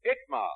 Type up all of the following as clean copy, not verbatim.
ITMA.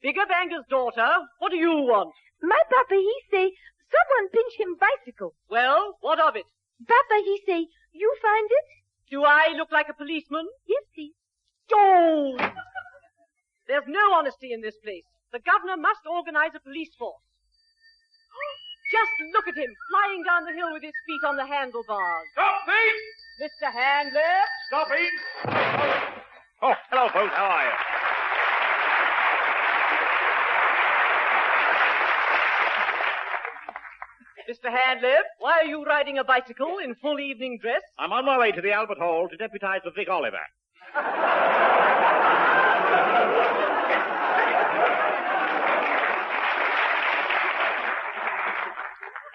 Bigger banker's daughter, what do you want? My papa, he say, someone pinch him bicycle. Well, what of it? Papa, he say, you find it? Do I look like a policeman? Yes, please. Oh! There's no honesty in this place. The governor must organize a police force. Just look at him, flying down the hill with his feet on the handlebars. Stop, thief! Mr. Handler? Stop him! Oh, hello, folks. How are you? Mr. Handler, why are you riding a bicycle in full evening dress? I'm on my way to the Albert Hall to deputize for Vic Oliver.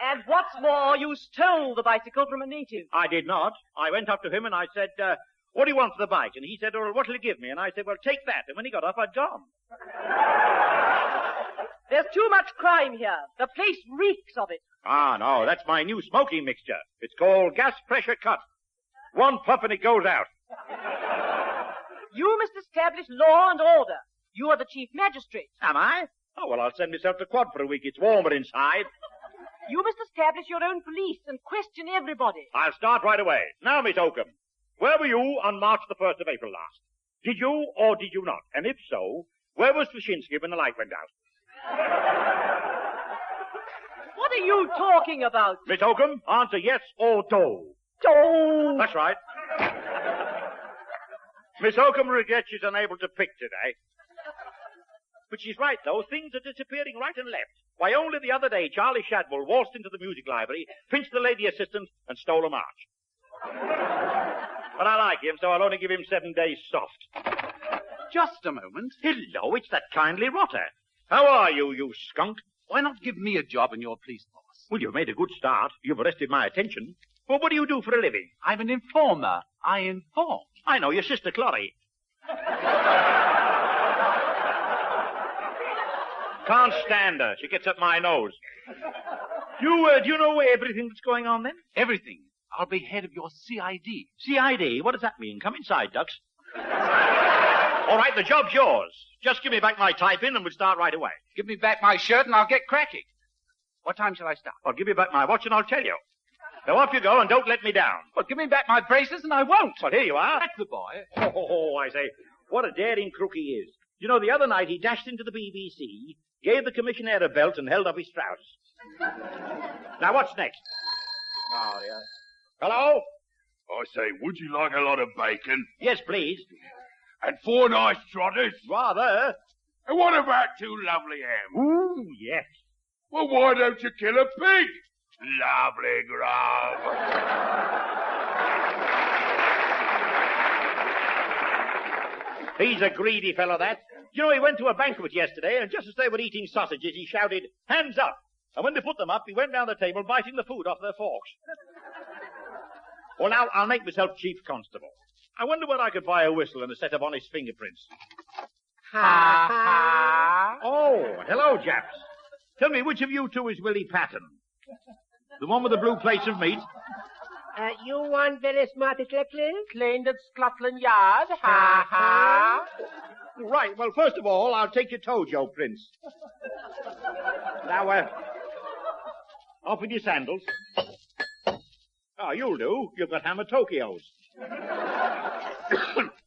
And what's more, you stole the bicycle from a native. I did not. I went up to him and I said, what do you want for the bike? And he said, well, what'll you give me? And I said, well, take that. And when he got off, I'd gone. There's too much crime here. The place reeks of it. Ah, no, that's my new smoking mixture. It's called gas pressure cut. One puff and it goes out. You must establish law and order. You are the chief magistrate. Am I? Oh, well, I'll send myself to Quad for a week. It's warmer inside. You must establish your own police and question everybody. I'll start right away. Now, Miss Oakham, where were you on March the 1st of April last? Did you or did you not? And if so, where was Wyszynski when the light went out? What are you talking about? Miss Oakham, answer yes or no. Oh. That's right. Miss Oakham regrets she's unable to pick today. But she's right, though. Things are disappearing right and left. Why, only the other day, Charlie Shadwell waltzed into the music library, pinched the lady assistant, and stole a march. But I like him, so I'll only give him 7 days soft. Just a moment. Hello, it's that kindly rotter. How are you, you skunk? Why not give me a job in your police force? Well, you've made a good start. You've arrested my attention. Well, what do you do for a living? I'm an informer. I inform. I know your sister, Clorry. Can't stand her. She gets up my nose. Do you know everything that's going on then? Everything. I'll be head of your CID. CID? What does that mean? Come inside, ducks. All right, the job's yours. Just give me back my type-in and we'll start right away. Give me back my shirt and I'll get cracking. What time shall I start? Well, give me back my watch and I'll tell you. Now, off you go and don't let me down. Well, give me back my braces and I won't. Well, here you are. That's the boy. Oh, I say, what a daring crook he is. You know, the other night he dashed into the BBC, gave the commissioner a belt and held up his trousers. Now, what's next? Oh, yeah. Hello? I say, would you like a lot of bacon? Yes, please. And 4 nice trotters? Rather. And what about 2 lovely hams? Ooh, yes. Well, why don't you kill a pig? Lovely grub. He's a greedy fellow, that. You know, he went to a banquet yesterday, and just as they were eating sausages, he shouted, hands up. And when they put them up, he went down the table biting the food off their forks. Well, now, I'll make myself chief constable. I wonder where I could buy a whistle and a set of honest fingerprints. Ha ha. Oh, hello, Japs. Tell me, which of you two is Willie Patton? The one with the blue plates of meat? You want very smart little cleaned at Scotland Yard? Ha ha. Right, well, first of all, I'll take your Tojo, Prince. Now, off with your sandals. Oh, you'll do. You've got hammer Tokios.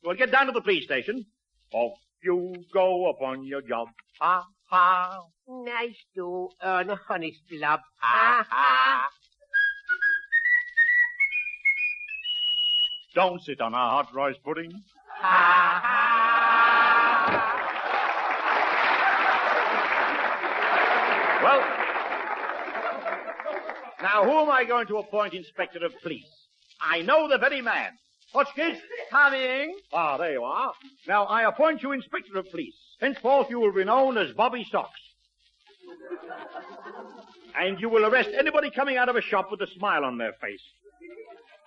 Well, get down to the police station. Off you go upon your job. Ha ha. Nice to earn a honest blob. Ha ha. Don't sit on our hot rice pudding. Ha ha. Well, now who am I going to appoint inspector of police? I know the very man. Hotchkiss? Coming. Ah, there you are. Now, I appoint you Inspector of Police. Henceforth, you will be known as Bobby Socks. And you will arrest anybody coming out of a shop with a smile on their face.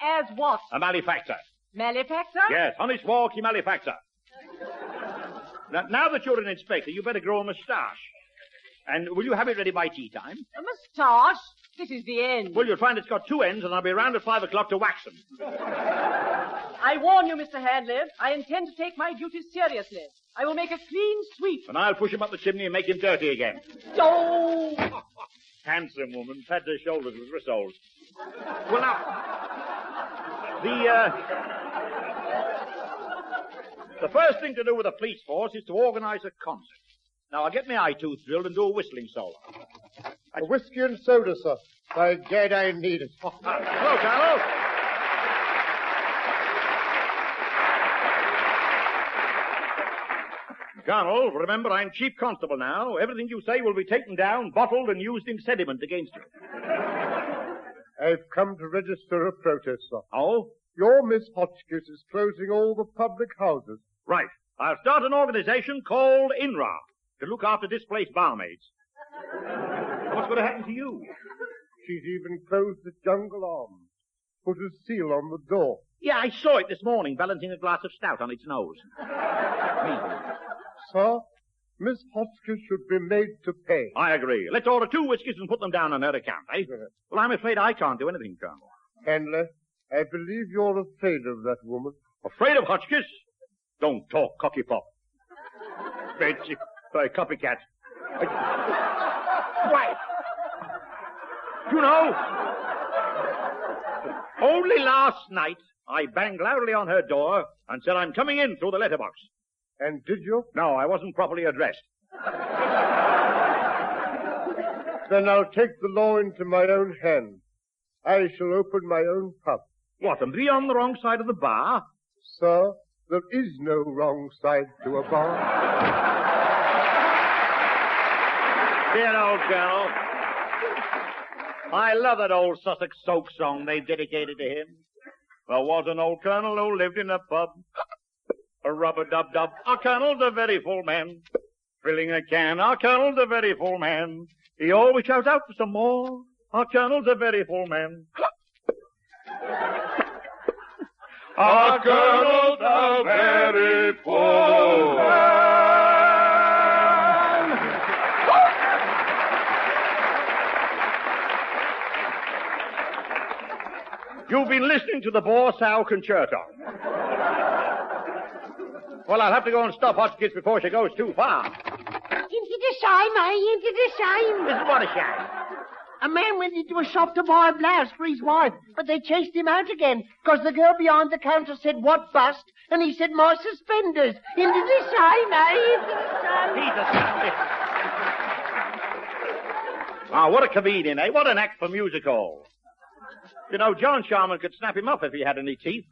As what? A malefactor. Malefactor? Yes, honest walkie malefactor. Now that you're an inspector, you better grow a moustache. And will you have it ready by tea time? A moustache? This is the end. Well, you'll find it's got two ends, and I'll be around at 5 o'clock to wax them. I warn you, Mr. Handley, I intend to take my duties seriously. I will make a clean sweep. And I'll push him up the chimney and make him dirty again. Oh! Handsome woman, pads her shoulders with rissoles. Well, now, the first thing to do with the police force is to organize a concert. Now, I'll get my eye tooth drilled and do a whistling solo. A whiskey and soda, sir. By gad, I need it. Hello, Carlo. Colonel, remember, I'm chief constable now. Everything you say will be taken down, bottled, and used in sediment against you. I've come to register a protest, sir. Oh? Your Miss Hotchkiss is closing all the public houses. Right. I'll start an organization called INRA to look after displaced barmaids. What's going to happen to you? She's even closed the Jungle Arms. Put a seal on the door. Yeah, I saw it this morning, balancing a glass of stout on its nose. Sir, Miss Hotchkiss should be made to pay. I agree. Let's order 2 whiskeys and put them down on her account, eh? Well, I'm afraid I can't do anything, Colonel. Handler, I believe you're afraid of that woman. Afraid of Hotchkiss? Don't talk, cocky pop. Betsy, copycat. Why? You know, only last night I banged loudly on her door and said I'm coming in through the letterbox. And did you? No, I wasn't properly addressed. Then I'll take the law into my own hands. I shall open my own pub. What, and be on the wrong side of the bar? Sir, there is no wrong side to a bar. Dear old Colonel. I love that old Sussex soap song they dedicated to him. There was an old colonel who lived in a pub. A rub-a-dub-dub. Our colonel's a very full man. Filling a can. Our colonel's a very full man. He always shouts out for some more. Our colonel's a very full man. Our colonel's a very full man. You've been listening to the Borsau Concerto. Well, I'll have to go and stop Hotchkiss before she goes too far. Into the shine, into the shine. This is what a shame. A man went into a shop to buy a blouse for his wife, but they chased him out again, because the girl behind the counter said, "What bust?" And he said, "My suspenders." Into the shine, into the shine. He's a savage. Ah, what a comedian, eh? What an act for music hall. You know, John Sharman could snap him up if he had any teeth.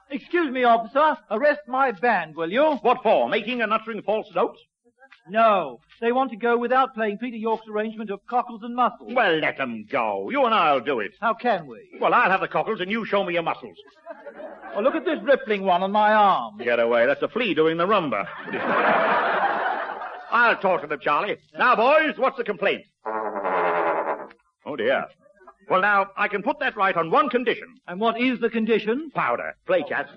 Excuse me, officer. Arrest my band, will you? What for? Making and uttering false notes? No. They want to go without playing Peter York's arrangement of Cockles and Muscles. Well, let them go. You and I'll do it. How can we? Well, I'll have the cockles and you show me your muscles. Oh, look at this rippling one on my arm. Get away. That's a flea doing the rumba. I'll talk to them, Charlie. Now, boys, what's the complaint? Oh, dear. Well, now, I can put that right on one condition. And what is the condition? Powder. Play, cats.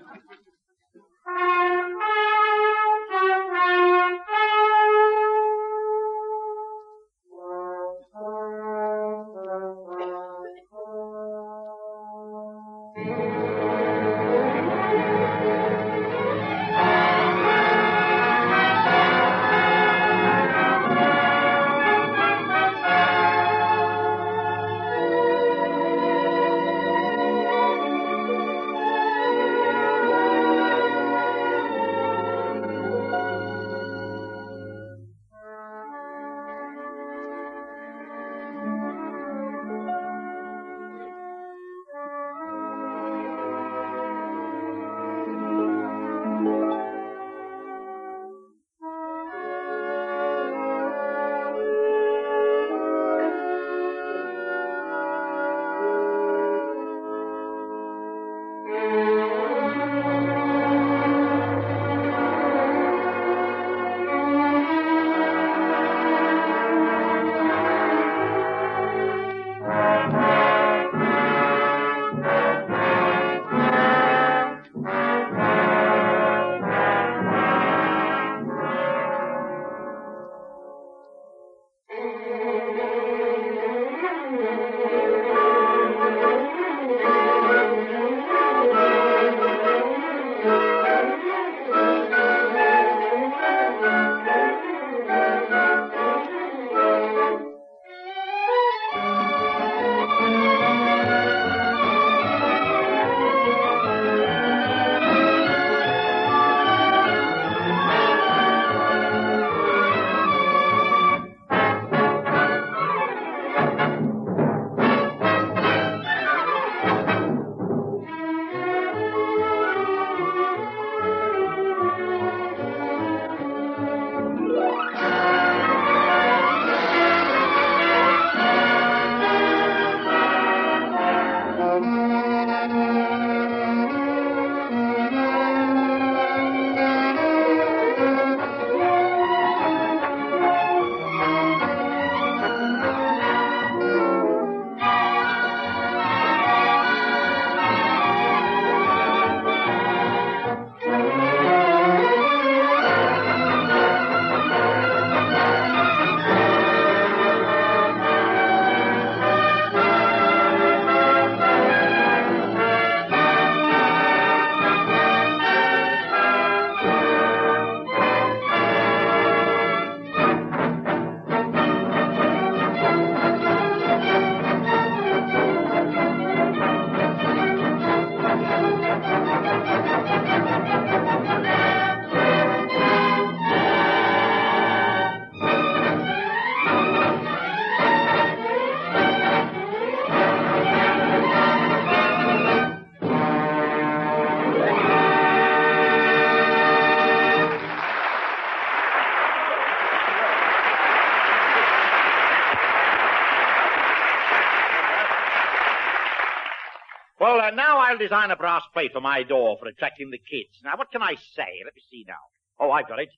Well, now I'll design a brass plate for my door for attracting the kids. Now, what can I say? Let me see now. Oh, I've got it.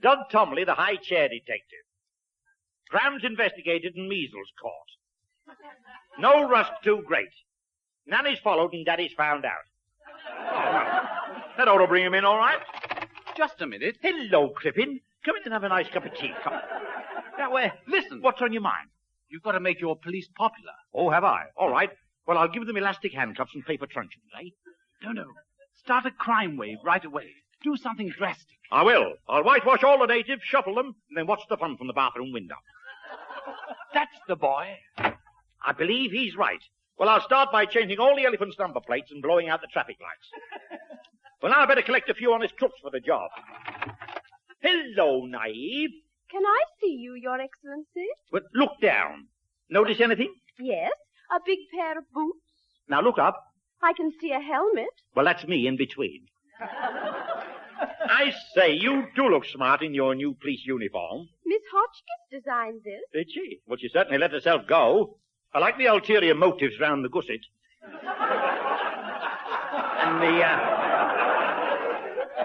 Doug Tomley, the high chair detective. Grams investigated and measles caught. No rust too great. Nanny's followed and Daddy's found out. That ought to bring him in all right. Just a minute. Hello, Crippen. Come in and have a nice cup of tea. Come. Now, Listen. what's on your mind? You've got to make your police popular. Oh, have I? All right. Well, I'll give them elastic handcuffs and paper truncheons, eh? No. Start a crime wave right away. Do something drastic. I will. I'll whitewash all the natives, shuffle them, and then watch the fun from the bathroom window. That's the boy. I believe he's right. Well, I'll start by changing all the elephant's number plates and blowing out the traffic lights. Well, now I better collect a few honest crooks for the job. Hello, Naive. Can I see you, Your Excellency? Well, look down. Notice anything? Yes, a big pair of boots. Now look up. I can see a helmet. Well, that's me in between. I say, you do look smart in your new police uniform. Miss Hotchkiss designed this. Did she? Well, she certainly let herself go. I like the ulterior motives round the gusset.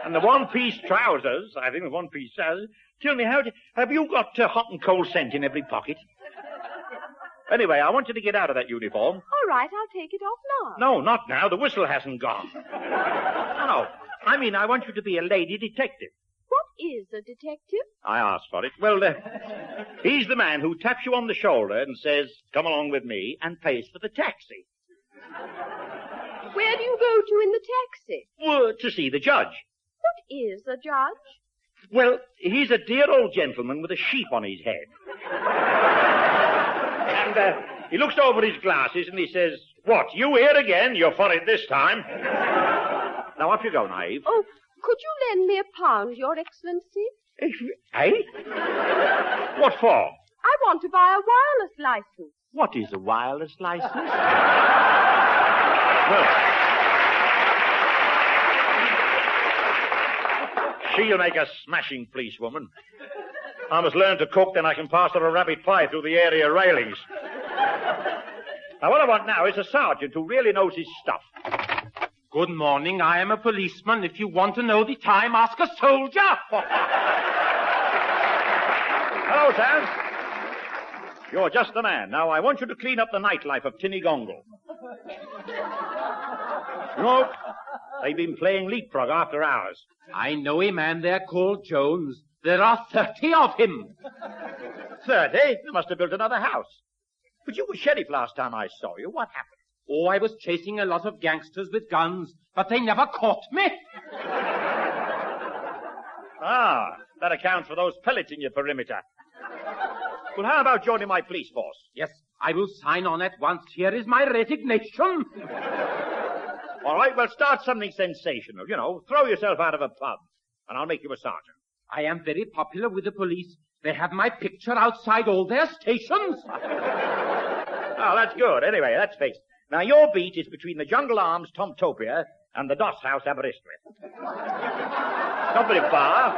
And the one-piece trousers, I think the one-piece trousers. Tell me, have you got hot and cold scent in every pocket? Anyway, I want you to get out of that uniform. All right, I'll take it off now. No, not now. The whistle hasn't gone. No. I mean, I want you to be a lady detective. What is a detective? I asked for it. Well, he's the man who taps you on the shoulder and says, come along with me, and pays for the taxi. Where do you go to in the taxi? Well, to see the judge. What is a judge? Well, he's a dear old gentleman with a sheep on his head. And he looks over his glasses and he says, what, you here again? You're for it this time. Now, off you go, Naive. Oh, could you lend me £1, Your Excellency? Eh? What for? I want to buy a wireless license. What is a wireless license? Well, she'll make a smashing policewoman. I must learn to cook, then I can pass her a rabbit pie through the area railings. Now, what I want now is a sergeant who really knows his stuff. Good morning. I am a policeman. If you want to know the time, ask a soldier. Hello, Sam. You're just the man. Now, I want you to clean up the nightlife of Tinnygongle. No, they've been playing leapfrog after hours. I know a man there called Jones. There are 30 of him. 30? They must have built another house. But you were sheriff last time I saw you. What happened? Oh, I was chasing a lot of gangsters with guns, but they never caught me. Ah, that accounts for those pellets in your perimeter. Well, how about joining my police force? Yes, I will sign on at once. Here is my resignation. All right, well, start something sensational. You know, throw yourself out of a pub, and I'll make you a sergeant. I am very popular with the police. They have my picture outside all their stations. Oh, that's good. Anyway, that's fixed. Now, your beat is between the Jungle Arms, Tomtopia, and the Doss House, Aberystwyth. Not very far.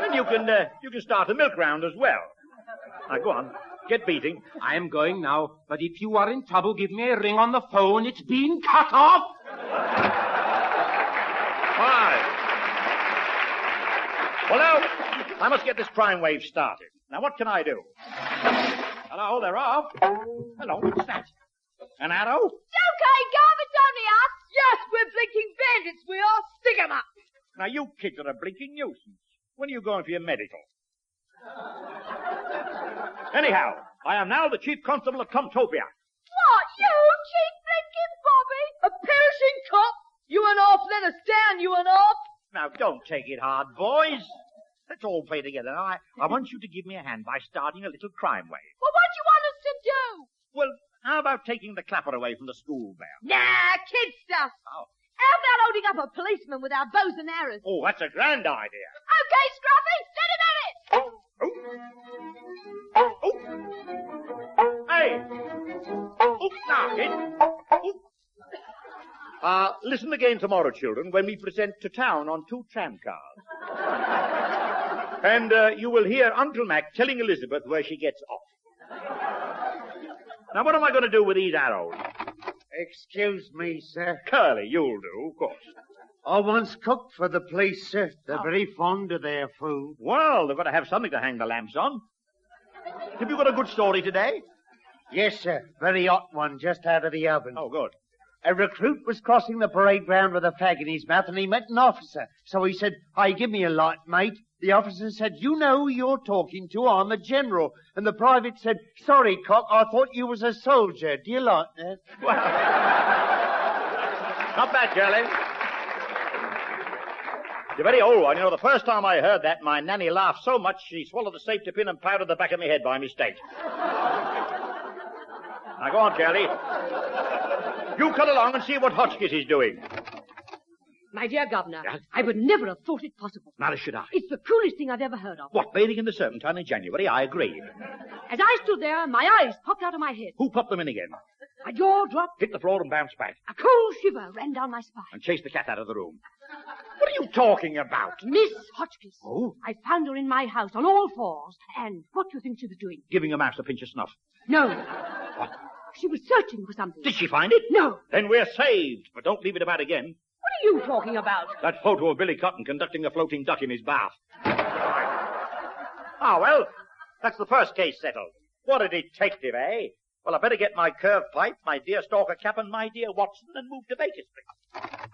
And you can start a milk round as well. Now, go on. Get beating. I am going now, but if you are in trouble, give me a ring on the phone. It's been cut off. All right. Well, now, I must get this crime wave started. Now, what can I do? Hello, they're off. Hello, what's that? An arrow? Okay, garbage only us. Yes, we're blinking bandits, we are. Stick 'em up. Now, you kids are a blinking nuisance. When are you going for your medical? Anyhow, I am now the chief constable of Tomtopia. What, you, Chief Blinking Bobby? A perishing cop? You and off, let us down, you and off. Now, don't take it hard, boys. Let's all play together. Now, I want you to give me a hand by starting a little crime wave. Well, what do you want us to do? Well, how about taking the clapper away from the school bell? Nah, kid stuff. Oh. How about holding up a policeman with our bows and arrows? Oh, that's a grand idea. Okay, Scruffy, let him have it. Oh. Hey! Oh, now, kid. Listen again tomorrow, children, when we present to town on 2 tram cars. And you will hear Uncle Mac telling Elizabeth where she gets off. Now, what am I going to do with these arrows? Excuse me, sir. Curly, you'll do, of course. I once cooked for the police, sir. They're very fond of their food. Well, they've got to have something to hang the lamps on. Have you got a good story today? Yes, sir. Very hot one, just out of the oven. Oh, good. A recruit was crossing the parade ground with a fag in his mouth, and he met an officer. So he said, "Hey, give me a light, mate." The officer said, "You know who you're talking to. I'm a general." And the private said, "Sorry, cock, I thought you was a soldier." Do you like that? Well, not bad, Curly. You're very old one. You know, the first time I heard that, my nanny laughed so much she swallowed the safety pin and powdered the back of my head by mistake. Now, go on, Curly. You cut along and see what Hotchkiss is doing. My dear Governor, Yes? I would never have thought it possible. Neither should I. It's the cruelest thing I've ever heard of. What, bathing in the Serpentine in January? I agree. As I stood there, my eyes popped out of my head. Who popped them in again? My jaw dropped. Hit the floor and bounced back. A cold shiver ran down my spine. And chased the cat out of the room. What are you talking about? Miss Hotchkiss. Oh? I found her in my house on all fours. And what do you think she was doing? Giving a mouse a pinch of snuff. No. What? She was searching for something. Did she find it? No. Then we're saved. But don't leave it about again. What are you talking about? That photo of Billy Cotton conducting a floating duck in his bath. Ah, well, that's the first case settled. What a detective, eh? Well, I better get my curved pipe, my dear Stalker cap, and my dear Watson, and move to Baker Street.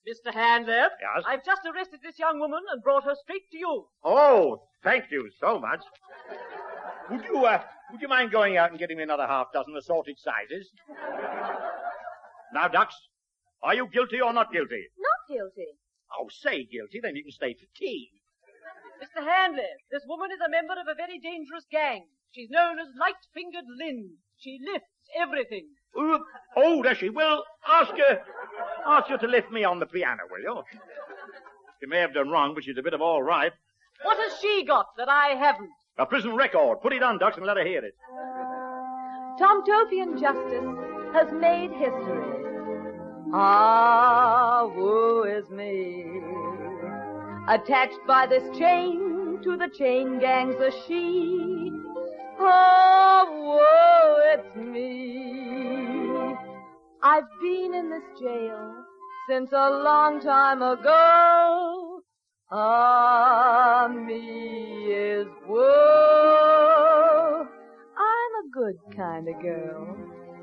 Mr. Handler, Yes? I've just arrested this young woman and brought her straight to you. Oh, thank you so much. Would you mind going out and getting me another half dozen assorted sizes? Now, Ducks, are you guilty or not guilty? Not guilty. Oh, say guilty, then you can stay for tea. Mr. Handler, this woman is a member of a very dangerous gang. She's known as Light-Fingered Lynn. She lifts everything. Oh, does she? Well, ask her to lift me on the piano, will you? She may have done wrong, but she's a bit of all right. What has she got that I haven't? A prison record. Put it on, Ducks, and let her hear it. Tomtopian justice has made history. Ah, woe is me. Attached by this chain to the chain gang's a she. Oh, woe, it's me. I've been in this jail since a long time ago. Ah, me is woe. I'm a good kind of girl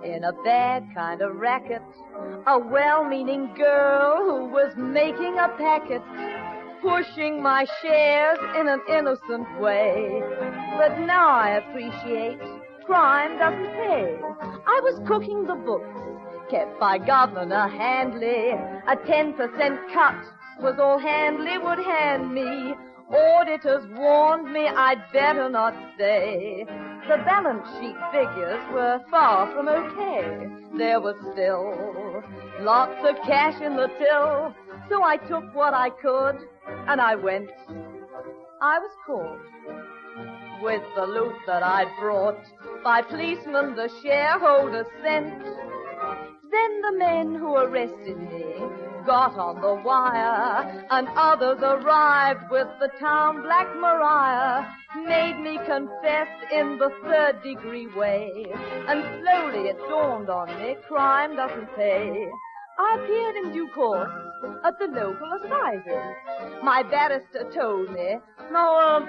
in a bad kind of racket. A well-meaning girl who was making a packet, pushing my shares in an innocent way. But now I appreciate crime doesn't pay. I was cooking the books kept by Governor Handley. A 10% cut was all Handley would hand me. Auditors warned me I'd better not stay. The balance sheet figures were far from okay. There was still lots of cash in the till. So I took what I could, and I went. I was caught with the loot that I'd brought by policemen the shareholders sent. Then the men who arrested me got on the wire, and others arrived with the town Black Mariah, made me confess in the third-degree way, and slowly it dawned on me crime doesn't pay. I appeared in due course at the local assizes. My barrister told me, now,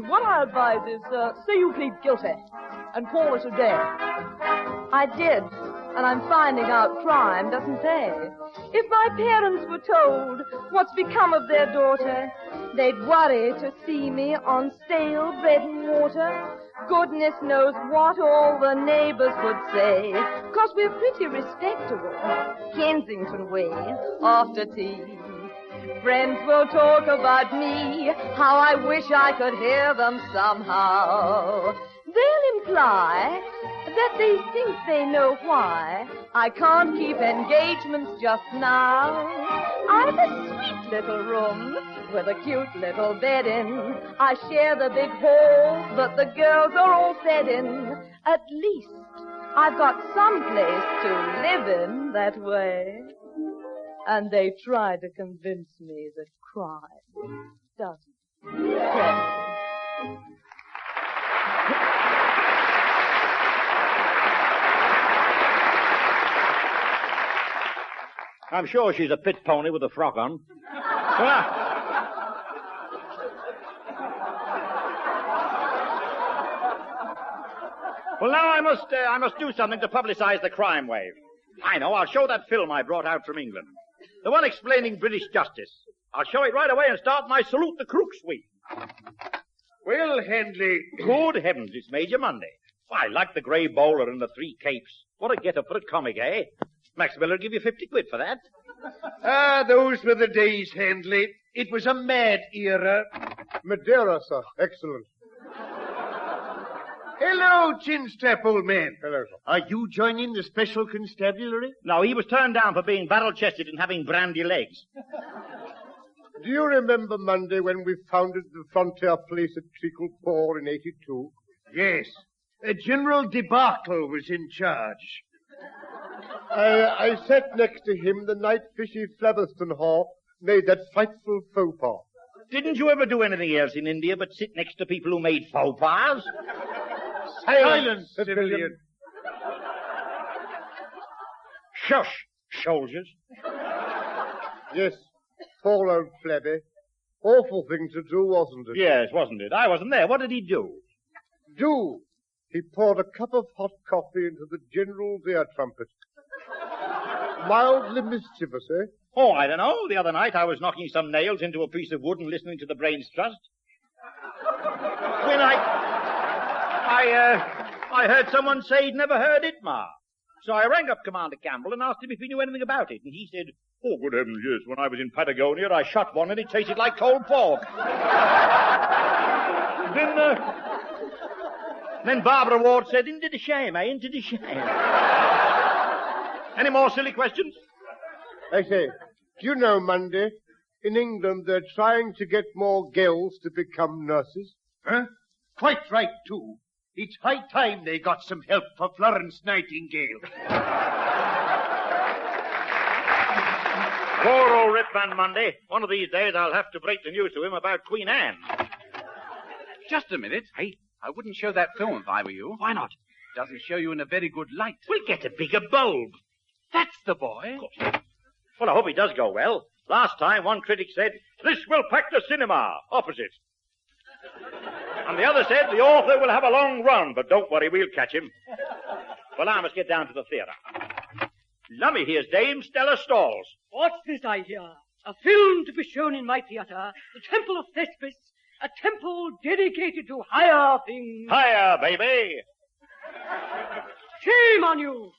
what I advise is, say you plead guilty and call it a day. I did, and I'm finding out crime doesn't pay. If my parents were told what's become of their daughter, they'd worry to see me on stale bread and water. Goodness knows what all the neighbors would say, 'cause we're pretty respectable, Kensington way, after tea. Friends will talk about me, how I wish I could hear them somehow. They'll imply that they think they know why I can't keep engagements just now. I've a sweet little room with a cute little bed in. I share the big hall that the girls are all fed in. At least I've got some place to live in that way. And they try to convince me that crime doesn't pay. I'm sure she's a pit pony with a frock on. Well, now I must do something to publicize the crime wave. I know, I'll show that film I brought out from England. The one explaining British justice. I'll show it right away and start my Salute the Crook suite. Well, Handley. Good heavens, it's Major Monday. Why, like the grey bowler and the three capes. What a get-up for a comic, eh? Max Miller will give you 50 quid for that. Ah, those were the days, Handley. It was a mad era. Madeira, sir. Excellent. Hello, Chinstrap, old man. Hello, sir. Are you joining the special constabulary? No, he was turned down for being barrel-chested and having brandy legs. Do you remember Monday when we founded the frontier police at Treacle Port in 82? Yes. General Debacle was in charge. I sat next to him the night Fishy Flaverston Hall made that frightful faux pas. Didn't you ever do anything else in India but sit next to people who made faux pas? Silence, civilian. Shush, soldiers. Yes, poor old Flabby. Awful thing to do, wasn't it? Yes, wasn't it? I wasn't there. What did he do? Do? He poured a cup of hot coffee into the General's ear trumpet. Mildly mischievous, eh? Oh, I don't know. The other night I was knocking some nails into a piece of wood and listening to the brains thrust. When I heard someone say he'd never heard it, Ma. So I rang up Commander Campbell and asked him if he knew anything about it. And he said, oh, good heavens, yes. When I was in Patagonia, I shot one and it tasted like cold pork. Then Barbara Ward said, into the shame, eh? Into the shame. Any more silly questions? I say, do you know, Monday, in England they're trying to get more girls to become nurses? Huh? Quite right, too. It's high time they got some help for Florence Nightingale. Poor old Ripman Monday. One of these days I'll have to break the news to him about Queen Anne. Just a minute. Hey, I wouldn't show that film if I were you. Why not? It doesn't show you in a very good light. We'll get a bigger bulb. That's the boy. Of course. Well, I hope he does go well. Last time, one critic said, this will pack the cinema. Opposite. And the other said, the author will have a long run, but don't worry, we'll catch him. Well, I must get down to the theatre. Lummy, here's Dame Stella Stalls. What's this I hear? A film to be shown in my theatre, the Temple of Thespis, a temple dedicated to higher things. Higher, baby. Shame on you!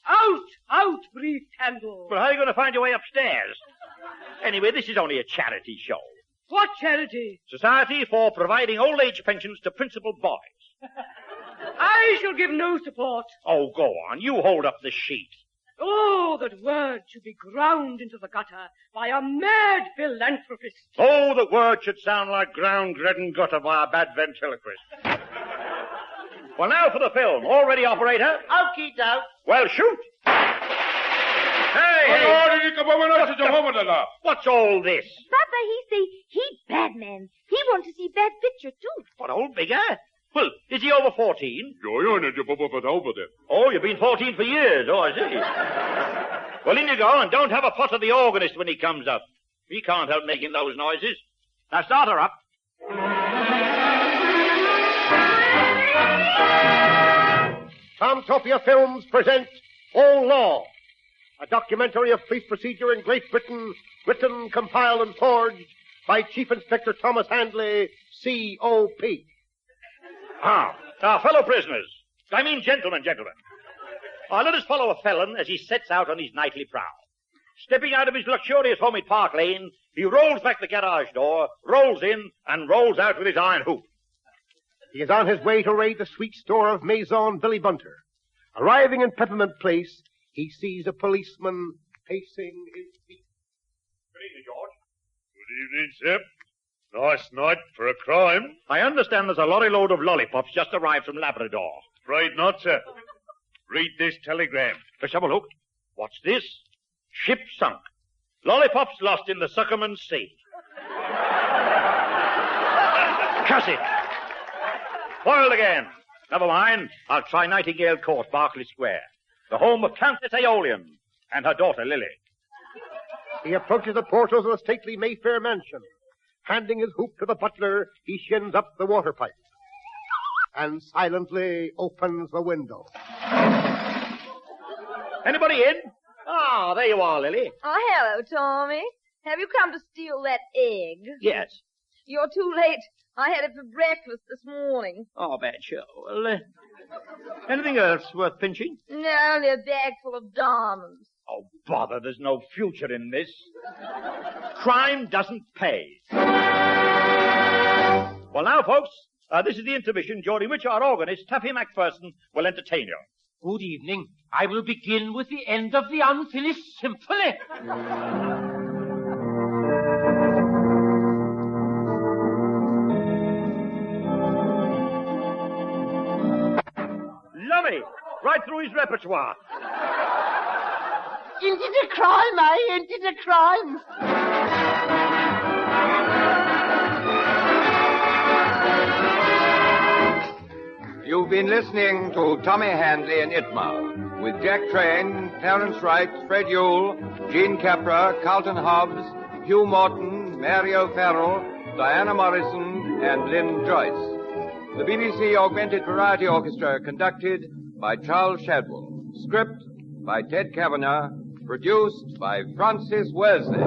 Out, brief candle. Well, how are you going to find your way upstairs? Anyway, this is only a charity show. What charity? Society for providing old age pensions to principal boys. I shall give no support. Oh, go on. You hold up the sheet. Oh, that word should be ground into the gutter by a mad philanthropist. Oh, the word should sound like ground, bread, and gutter by a bad ventriloquist. Well, now for the film. All ready, operator? Okie doke. Well, shoot. Hey! What's all this? Papa, he say he bad man. He want to see bad picture, too. What, old bigger? Well, is he over 14? Oh, you've been 14 for years. Oh, I see. Well, in you go, and don't have a fuss at the organist when he comes up. He can't help making those noises. Now, start her up. Tomtopia Films present All Law, a documentary of police procedure in Great Britain, written, compiled, and forged by Chief Inspector Thomas Handley, C.O.P. Our fellow prisoners. I mean gentlemen. Let us follow a felon as he sets out on his nightly prowl. Stepping out of his luxurious home at Park Lane, he rolls back the garage door, rolls in, and rolls out with his iron hoop. He is on his way to raid the sweet store of Maison Billy Bunter. Arriving in Peppermint Place, he sees a policeman pacing his feet. Good evening, George. Good evening, Sip. Nice night for a crime. I understand there's a lorry load of lollipops just arrived from Labrador. Afraid not, sir. Read this telegram. Let's have a look. What's this? Ship sunk. Lollipops lost in the Suckerman Sea. Cuss it. Foiled again. Never mind. I'll try Nightingale Court, Berkeley Square. The home of Countess Aeolian and her daughter, Lily. He approaches the portals of the stately Mayfair mansion. Handing his hoop to the butler, he shins up the water pipe and silently opens the window. Anybody in? Ah, there you are, Lily. Oh, hello, Tommy. Have you come to steal that egg? Yes. You're too late. I had it for breakfast this morning. Oh, bad show. Well, anything else worth pinching? No, only a bag full of diamonds. Oh, bother, there's no future in this. Crime doesn't pay. Well, now, folks, this is the intermission during which our organist, Taffy McPherson, will entertain you. Good evening. I will begin with the end of the unfinished symphony. Lummy, right through his repertoire. Into the crime, eh? Into the crime. You've been listening to Tommy Handley in Itmar, with Jack Train, Terence Wright, Fred Yule, Gene Capra, Carlton Hobbs, Hugh Morton, Mary O'Farrell, Diana Morrison, and Lynn Joyce. The BBC Augmented Variety Orchestra conducted by Charles Shadwell. Script by Ted Kavanagh. Produced by Francis Worsley.